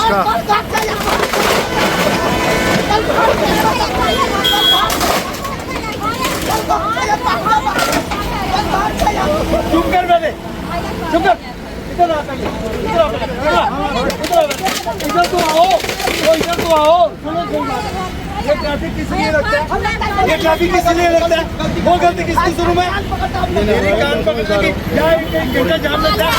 इसका। चुप कर पहले, चुप कर। इधर आ पहले, इधर आ पहले, इधर तो आओ, इधर तो आओ। सुनो सुनो, ये ट्रैफिक किस लिए लगता है? ये ट्रैफिक किस लिए लगता है? वो गलती किसकी शुरू में? मेरी कान पकड़ने की क्या एक घंटा जाम लगता है?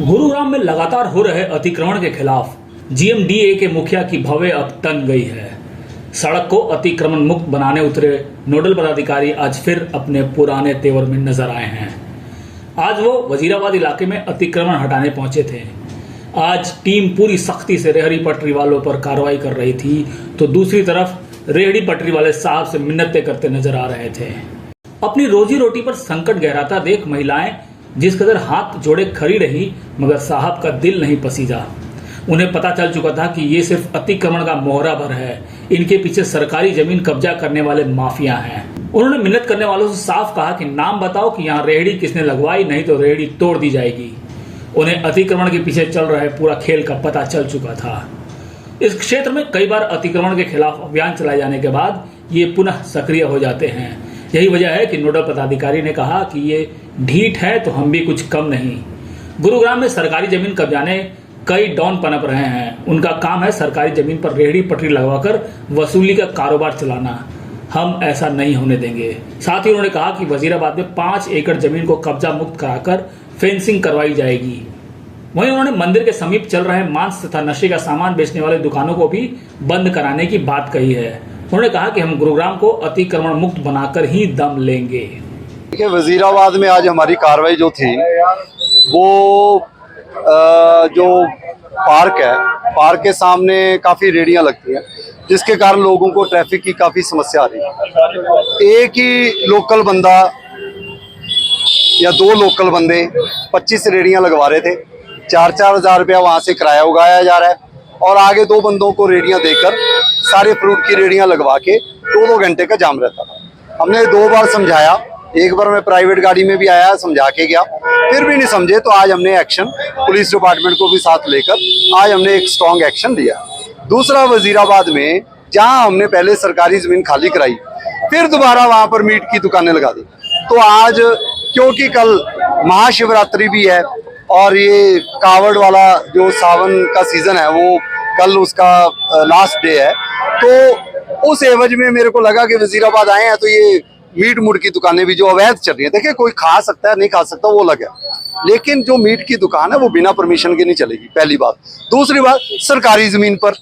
गुरुग्राम में लगातार हो रहे अतिक्रमण के खिलाफ जीएमडीए के मुखिया की भव्य अब तन गई है। सड़क को अतिक्रमण मुक्त बनाने उतरे नोडल पदाधिकारी आज फिर अपने पुराने तेवर में नजर आए हैं। आज वो वजीराबाद इलाके में अतिक्रमण हटाने पहुंचे थे। आज टीम पूरी सख्ती से रेहड़ी पटरी वालों पर कार्रवाई कर रही थी, तो दूसरी तरफ रेहड़ी पटरी वाले साहब से मिन्नतें करते नजर आ रहे थे। अपनी रोजी रोटी पर संकट गहराता देख महिलाएं जिस कदर हाथ जोड़े खड़ी रही, मगर साहब का दिल नहीं पसीजा। उन्हें पता चल चुका था कि ये सिर्फ अतिक्रमण का मोहरा भर है, इनके पीछे सरकारी जमीन कब्जा करने वाले माफिया हैं। उन्होंने मिन्नत करने वालों से साफ कहा कि नाम बताओ कि यहाँ रेहड़ी किसने लगवाई, नहीं तो रेहड़ी तोड़ दी जाएगी। उन्हें अतिक्रमण के पीछे चल रहे पूरा खेल का पता चल चुका था। इस क्षेत्र में कई बार अतिक्रमण के खिलाफ अभियान चलाए जाने के बाद ये पुनः सक्रिय हो जाते हैं। यही वजह है कि नोडल पदाधिकारी ने कहा कि ये ढीठ है तो हम भी कुछ कम नहीं। गुरुग्राम में सरकारी जमीन कब्जाने कई डॉन पनप रहे हैं। उनका काम है सरकारी जमीन पर रेहड़ी पटरी लगवाकर वसूली का कारोबार चलाना। हम ऐसा नहीं होने देंगे। साथ ही उन्होंने कहा कि वजीराबाद में 5 एकड़ जमीन को कब्जा मुक्त कराकर फेंसिंग करवाई जाएगी। वहीं उन्होंने मंदिर के समीप चल रहे मांस तथा नशे का सामान बेचने वाले दुकानों को भी बंद कराने की बात कही है। उन्होंने कहा कि हम गुरुग्राम को अतिक्रमण मुक्त बनाकर ही दम लेंगे। देखिए, वजीराबाद में आज हमारी कार्रवाई जो थी वो जो पार्क है, पार्क के सामने काफ़ी रेहड़ियाँ लगती हैं, जिसके कारण लोगों को ट्रैफिक की काफ़ी समस्या आ रही है। एक ही लोकल बंदा या 2 लोकल बंदे 25 रेहड़ियाँ लगवा रहे थे। 4-4 हज़ार रुपया वहाँ से किराया उगाया जा रहा है और आगे 2 बंदों को रेहड़ियाँ देकर सारे फ्रूट की रेहड़ियाँ लगवा के 2-2 घंटे का जाम रहता था। हमने 2 बार समझाया, एक बार मैं प्राइवेट गाड़ी में भी आया, समझा के गया, फिर भी नहीं समझे, तो आज हमने एक्शन पुलिस डिपार्टमेंट को भी साथ लेकर आज हमने एक स्ट्रॉन्ग एक्शन लिया। दूसरा, वजीराबाद में जहां हमने पहले सरकारी जमीन खाली कराई, फिर दोबारा वहां पर मीट की दुकानें लगा दी। तो आज क्योंकि कल महाशिवरात्रि भी है और ये कावड़ वाला जो सावन का सीजन है वो कल उसका लास्ट डे है, तो उस एवज में मेरे को लगा कि वजीराबाद आए हैं तो ये मीट मुड़ की दुकानें भी जो अवैध चल रही है, देखिए कोई खा सकता है नहीं खा सकता वो अलग है, लेकिन जो मीट की दुकान है वो बिना परमिशन के नहीं चलेगी, पहली बात। दूसरी बात, सरकारी जमीन पर।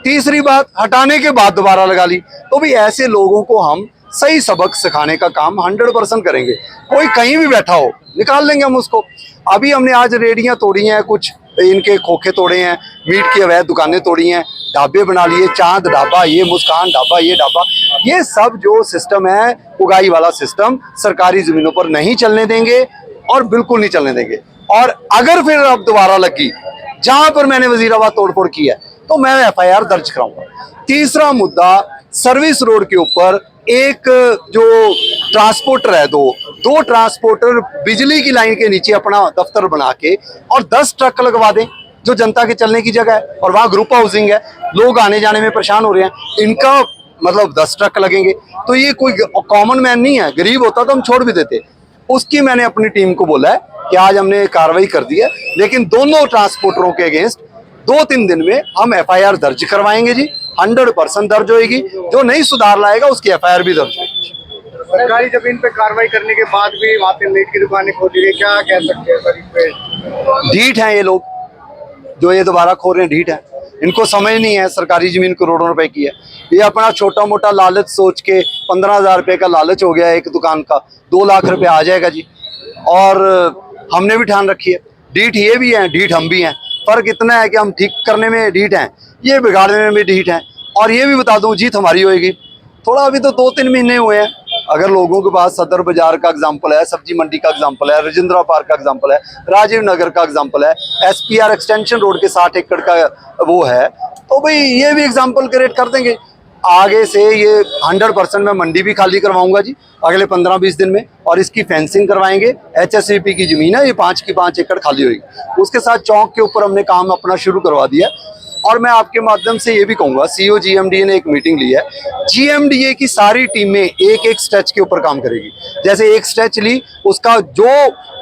तीसरी बात, हटाने के बाद दोबारा लगा ली। तो भी ऐसे लोगों को हम सही सबक सिखाने का काम 100% करेंगे। कोई कहीं भी बैठा हो निकाल लेंगे हम उसको। अभी हमने आज रेहड़ियाँ तोड़ी हैं, कुछ इनके खोखे तोड़े हैं, मीट की अवैध दुकानें तोड़ी हैं, ढाबे बना लिए, चांद ढाबा, ये मुस्कान ढाबा, ये ढाबा, ये सब जो सिस्टम है उगाई वाला सिस्टम सरकारी जमीनों पर नहीं चलने देंगे और बिल्कुल नहीं चलने देंगे। और अगर फिर अब दोबारा लगी जहां पर मैंने वजीराबाद तोड़फोड़ की है तो मैं FIR दर्ज कराऊंगा। तीसरा मुद्दा, सर्विस रोड के ऊपर एक जो ट्रांसपोर्टर है, दो ट्रांसपोर्टर बिजली की लाइन के नीचे अपना दफ्तर बना के और 10 ट्रक लगवा दें जो जनता के चलने की जगह है, और वहाँ ग्रुप हाउसिंग है, लोग आने जाने में परेशान हो रहे हैं, इनका मतलब 10 ट्रक लगेंगे। तो ये कोई कॉमन मैन नहीं है, गरीब होता तो हम छोड़ भी देते। उसकी मैंने अपनी टीम को बोला है कि आज हमने कार्रवाई कर दी है, लेकिन दोनों ट्रांसपोर्टरों के अगेंस्ट 2-3 दिन में हम FIR दर्ज करवाएंगे जी, 100% दर्ज होगी। जो नहीं सुधार लाएगा उसकी FIR भी दर्ज होगी। सरकारी जमीन पे कार्रवाई करने के बाद भी वहाँ पे मीट की दुकानें खोली है, क्या कह सकते हैं सर इस पे? ढीठ हैं ये लोग, जो ये दोबारा खोल रहे हैं, ढीठ है। इनको समझ नहीं है सरकारी जमीन करोड़ों रुपए की है। ये अपना छोटा मोटा लालच सोच के 15,000 रुपये का लालच हो गया एक दुकान का, 2 लाख रुपए आ जाएगा जी। और हमने भी ठान रखी है, ढीठ ये भी हैं, ढीठ हम भी हैं। फर्क इतना है कि हम ठीक करने में ढीठ हैं, ये बिगाड़ने में भी ढीठ हैं। और ये भी बता दूं, जीत हमारी होएगी। थोड़ा अभी तो 2-3 महीने हुए हैं, अगर लोगों के पास सदर बाजार का एग्जाम्पल है, सब्जी मंडी का एग्जाम्पल है, राजेंद्रा पार्क का एग्जाम्पल है, राजीव नगर का एग्जाम्पल है, SPR एक्सटेंशन रोड के 60 एकड़ का वो है, तो भाई ये भी एग्जाम्पल क्रिएट कर देंगे। आगे से ये 100% मैं मंडी भी खाली करवाऊंगा जी अगले 15-20 दिन में, और इसकी फेंसिंग करवाएंगे। HSCP की ज़मीन है, ये 5 की 5 एकड़ खाली होगी। उसके साथ चौक के ऊपर हमने काम अपना शुरू करवा दिया। और मैं आपके माध्यम से ये भी कहूँगा, CEO GMDA ने एक मीटिंग ली है। GMDA की सारी टीमें एक स्ट्रेच के ऊपर काम करेगी। जैसे एक स्ट्रेच ली, उसका जो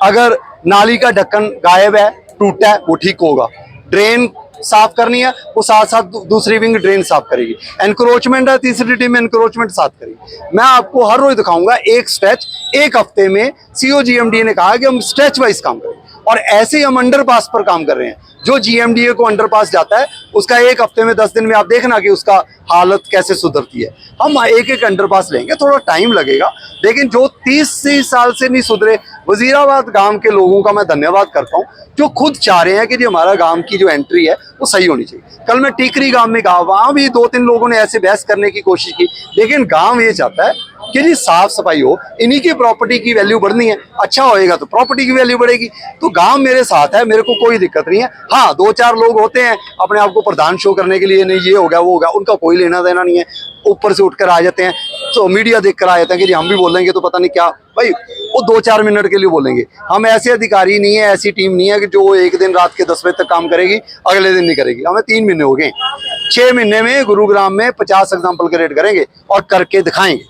अगर नाली का ढक्कन गायब है, टूटा है, वो ठीक होगा। ड्रेन साफ करनी है, वो साथ साथ दूसरी विंग ड्रेन साफ करेगी। एनक्रोचमेंट है, तीसरी टीम एनक्रोचमेंट साफ करेगी। मैं आपको हर रोज दिखाऊंगा एक स्ट्रेच, एक हफ्ते में। CEO GMDA ने कहा कि हम स्ट्रेच वाइज काम करें, और ऐसे ही हम अंडरपास पर काम कर रहे हैं। जो GMDA को अंडरपास जाता है, उसका एक हफ्ते में 10 दिन में आप देखना कि उसका हालत कैसे सुधरती है। हम एक अंडरपास लेंगे, थोड़ा टाइम लगेगा, लेकिन जो 30 साल से नहीं सुधरे, वजीराबाद गांव के लोगों का मैं धन्यवाद करता हूं, जो खुद चाह रहे हैं कि जी हमारा गांव की जो एंट्री है वो सही होनी चाहिए। कल मैं टीकरी गांव में गया, वहां भी 2-3 लोगों ने ऐसे बहस करने की कोशिश की, लेकिन गांव ये चाहता है कि जी साफ सफाई हो, इन्हीं की प्रॉपर्टी की वैल्यू बढ़नी है। अच्छा होएगा तो प्रॉपर्टी की वैल्यू बढ़ेगी। तो गांव मेरे साथ है, मेरे को कोई दिक्कत नहीं है। हाँ, 2-4 लोग होते हैं अपने आप को प्रधान शो करने के लिए, नहीं ये हो गया वो हो गया, उनका कोई लेना देना नहीं है। ऊपर से उठकर आ जाते हैं, तो मीडिया देखकर आ जाते हैं कि जी हम भी बोलेंगे तो पता नहीं क्या। भाई वो 2-4 मिनट के लिए बोलेंगे। हम ऐसे अधिकारी नहीं है, ऐसी टीम नहीं है कि जो एक दिन रात के 10 बजे तक काम करेगी, अगले दिन नहीं करेगी। हमें 3 महीने हो गए। 6 महीने में गुरुग्राम में 50 एग्जाम्पल क्रिएट करेंगे और करके दिखाएंगे।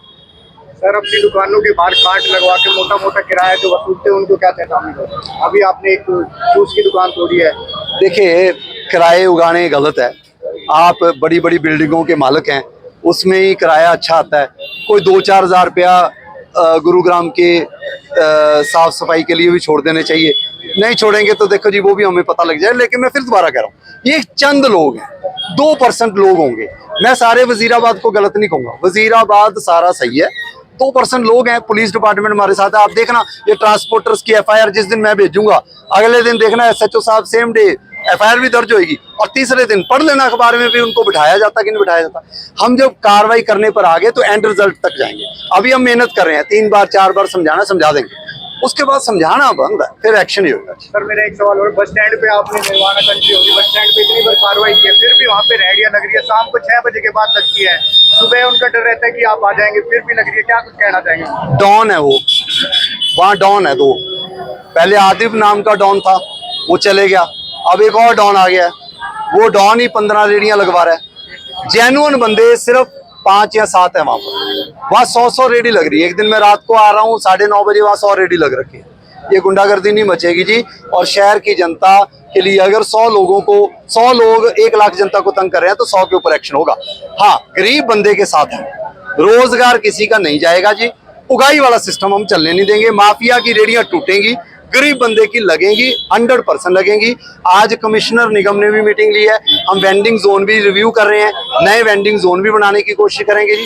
सर, अपनी दुकानों के बाहर काट लगवा के मोटा किराया जो वसूलते हैं, उनको क्या चेतावनी दो? अभी आपने एक जूस की दुकान तोड़ी है। देखिए, किराए उगाने गलत है। आप बड़ी बड़ी बिल्डिंगों के मालिक हैं, उसमें ही किराया अच्छा आता है। कोई 2-4 हज़ार रुपया गुरुग्राम के साफ सफाई के लिए भी छोड़ देने चाहिए। नहीं छोड़ेंगे तो देखो जी, वो भी हमें पता लग जाए। लेकिन मैं फिर दोबारा कह रहा हूँ, ये चंद लोग हैं, 2% लोग होंगे। मैं सारे वजीराबाद को गलत नहीं कहूँगा, वजीराबाद सारा सही है। 2% लोग हैं। पुलिस डिपार्टमेंट हमारे साथ है। आप देखना, ये ट्रांसपोर्टर्स की FIR जिस दिन मैं भेजूंगा, अगले दिन देखना SHO साहब सेम डे FIR भी दर्ज होगी, और तीसरे दिन पढ़ लेना अखबार में भी उनको बिठाया जाता कि नहीं बिठाया जाता। हम जब कार्रवाई करने पर आ गए तो एंड रिजल्ट तक जाएंगे। अभी हम मेहनत कर रहे हैं, 3 बार 4 बार समझा देंगे, उसके बाद समझाना बंद है, फिर एक्शन ही होगा। सर, मेरा एक सवाल और, बस स्टैंड पे आपने निर्माण कंट्री होगी, बस स्टैंड पे इतनी बार कार्रवाई की है, फिर भी वहाँ पे रेहड़ियाँ लग रही है। शाम को 6 बजे के बाद लगती है, सुबह उनका डर रहता है कि आप आ जाएंगे, फिर भी लग रही है। क्या कुछ कहना चाहेंगे? डॉन है वो, वहाँ डॉन है 2। पहले आदिब नाम का डॉन था, वो चले गया, अब एक और डॉन आ गया। वो डॉन ही 15 रेहड़ियाँ लगवा रहा है। जेन्युइन बंदे सिर्फ 5 या 7 है वहाँ पर। वहाँ 100 रेहड़ी लग रही है। एक दिन मैं रात को आ रहा हूँ, 9:30 बजे, वहाँ 100 रेहड़ी लग रखी है। ये गुंडागर्दी नहीं मचेगी जी। और शहर की जनता के लिए अगर 100 लोग 1 लाख जनता को तंग कर रहे हैं तो 100 के ऊपर एक्शन होगा। हाँ, गरीब बंदे के साथ है, रोजगार किसी का नहीं जाएगा जी। उगाई वाला सिस्टम हम चलने नहीं देंगे। माफिया की रेहड़ियां टूटेंगी, गरीब बंदे की लगेंगी, 100% लगेंगी। आज कमिश्नर निगम ने भी मीटिंग ली है। हम वेंडिंग जोन भी रिव्यू कर रहे हैं, नए वेंडिंग जोन भी बनाने की कोशिश करेंगे जी।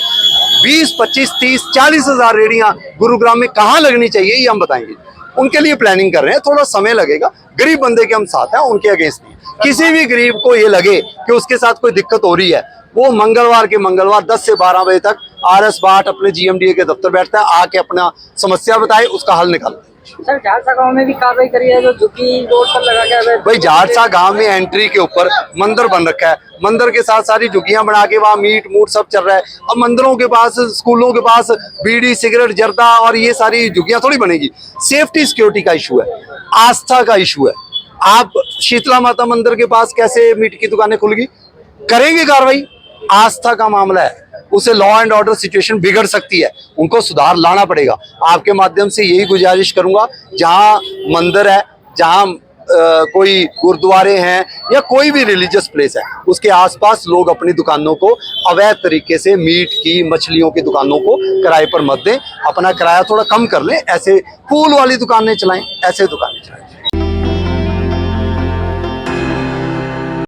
20, 25, 30, 40 हज़ार रेहड़ियां गुरुग्राम में कहाँ लगनी चाहिए ये हम बताएंगे। उनके लिए प्लानिंग कर रहे हैं, थोड़ा समय लगेगा। गरीब बंदे के हम साथ हैं, उनके अगेंस्ट नहीं। किसी भी गरीब को ये लगे कि उसके साथ कोई दिक्कत हो रही है, वो मंगलवार के मंगलवार 10 से 12 बजे तक RS भाट अपने GMDA के दफ्तर बैठता है, आके अपना समस्या बताए, उसका हल निकालता है। सर, झारसा गांव में भी कार्रवाई करी है, जो झुग्गी रोड पर लगा गया है। भाई, झारसा गांव में एंट्री के ऊपर मंदिर बन रखा है, मंदिर के साथ सारी झुग्गियां बना के वहाँ मीट मूट सब चल रहा है। अब मंदिरों के पास, स्कूलों के पास बीड़ी सिगरेट जर्दा और ये सारी झुग्गियां थोड़ी बनेगी। सेफ्टी सिक्योरिटी का इशू है, आस्था का इशू है। आप शीतला माता मंदिर के पास कैसे मीट की दुकानें खुल गई? करेंगे कार्रवाई, आस्था का मामला है, उसे लॉ एंड ऑर्डर सिचुएशन बिगड़ सकती है, उनको सुधार लाना पड़ेगा। आपके माध्यम से यही गुजारिश करूंगा, जहां मंदिर है, जहां कोई गुरुद्वारे हैं या कोई भी रिलीजियस प्लेस है, उसके आसपास लोग अपनी दुकानों को अवैध तरीके से मीट की, मछलियों की दुकानों को किराए पर मत दें। अपना किराया थोड़ा कम कर लें, ऐसे फूल वाली दुकानें चलाएं, ऐसे दुकानें।